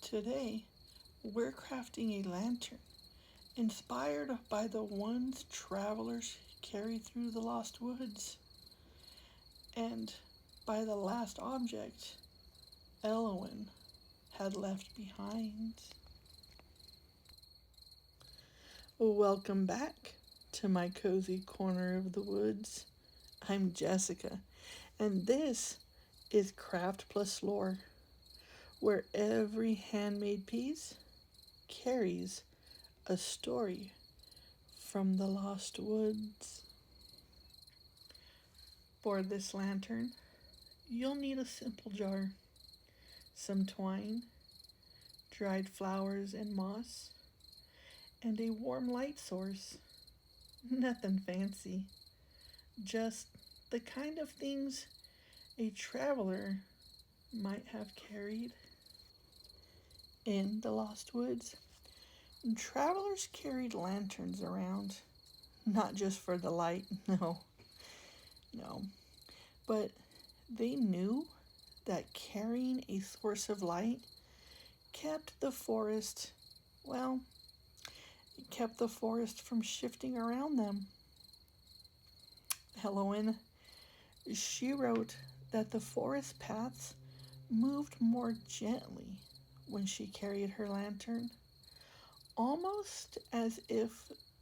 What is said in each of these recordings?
Today, we're crafting a lantern inspired by the ones travelers carried through the lost woods and by the last object Elowin had left behind. Welcome back to my cozy corner of the woods. I'm Jessica, and this is Craft Plus Lore, where every handmade piece carries a story from the lost woods. For this lantern, you'll need a simple jar, some twine, dried flowers and moss, and a warm light source. Nothing fancy, just the kind of things a traveler might have carried. In the lost woods, travelers carried lanterns around, not just for the light, no, but they knew that carrying a source of light kept the forest, well, it kept the forest from shifting around them. Helen, she wrote that the forest paths moved more gently when she carried her lantern, almost as if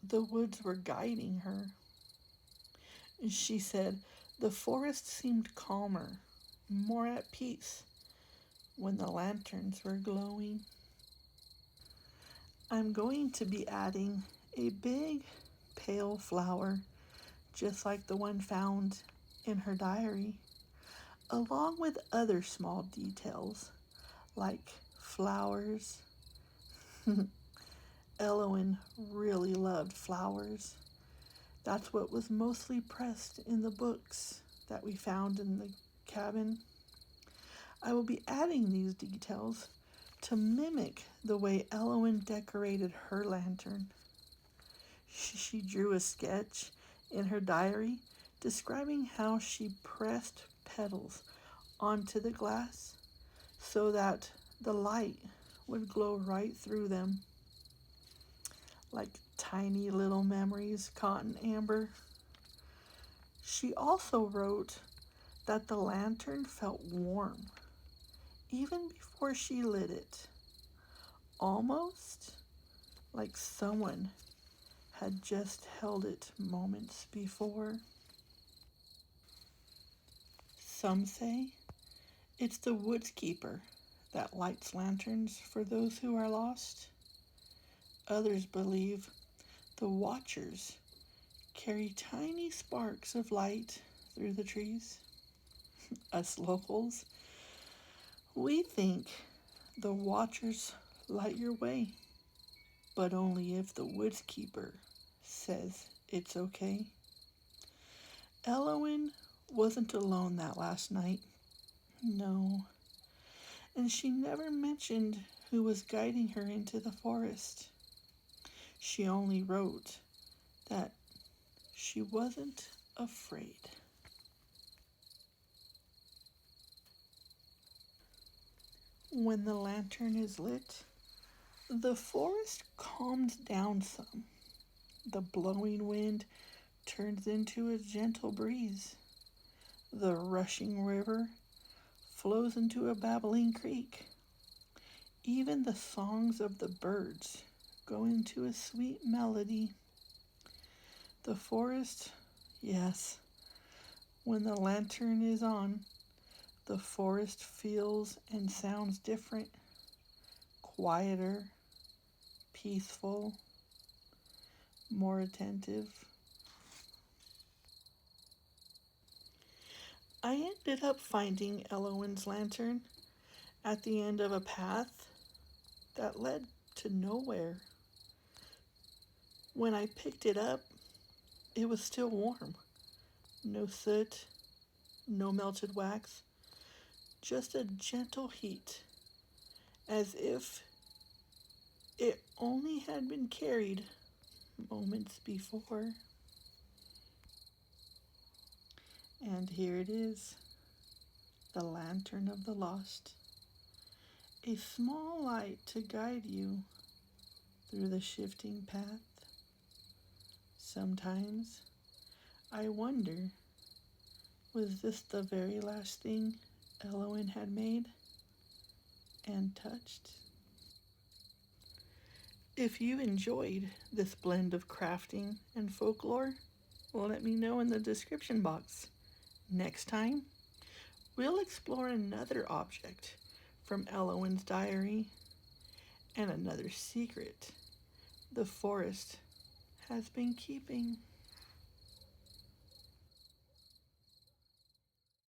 the woods were guiding her. She said the forest seemed calmer, more at peace, when the lanterns were glowing. I'm going to be adding a big, pale flower, just like the one found in her diary, along with other small details like flowers. Elowin really loved flowers. That's what was mostly pressed in the books that we found in the cabin. I will be adding these details to mimic the way Elowin decorated her lantern. She drew a sketch in her diary describing how she pressed petals onto the glass so that the light would glow right through them, like tiny little memories caught in amber. She also wrote that the lantern felt warm even before she lit it, almost like someone had just held it moments before. Some say it's the woods keeper that lights lanterns for those who are lost. Others believe the watchers carry tiny sparks of light through the trees. Us locals, we think the watchers light your way, but only if the woods keeper says it's okay. Elowin wasn't alone that last night. No. And she never mentioned who was guiding her into the forest. She only wrote that she wasn't afraid. When the lantern is lit, the forest calms down some. The blowing wind turns into a gentle breeze. The rushing river flows into a babbling creek. Even the songs of the birds go into a sweet melody. The forest, yes, when the lantern is on, the forest feels and sounds different, quieter, peaceful, more attentive. I ended up finding Elowin's lantern at the end of a path that led to nowhere. When I picked it up, it was still warm. No soot, no melted wax, just a gentle heat, as if it only had been carried moments before. And here it is, the Lantern of the Lost, a small light to guide you through the shifting path. Sometimes I wonder, was this the very last thing Elowen had made and touched? If you enjoyed this blend of crafting and folklore, let me know in the description box. Next time, we'll explore another object from Elowen's diary and another secret the forest has been keeping.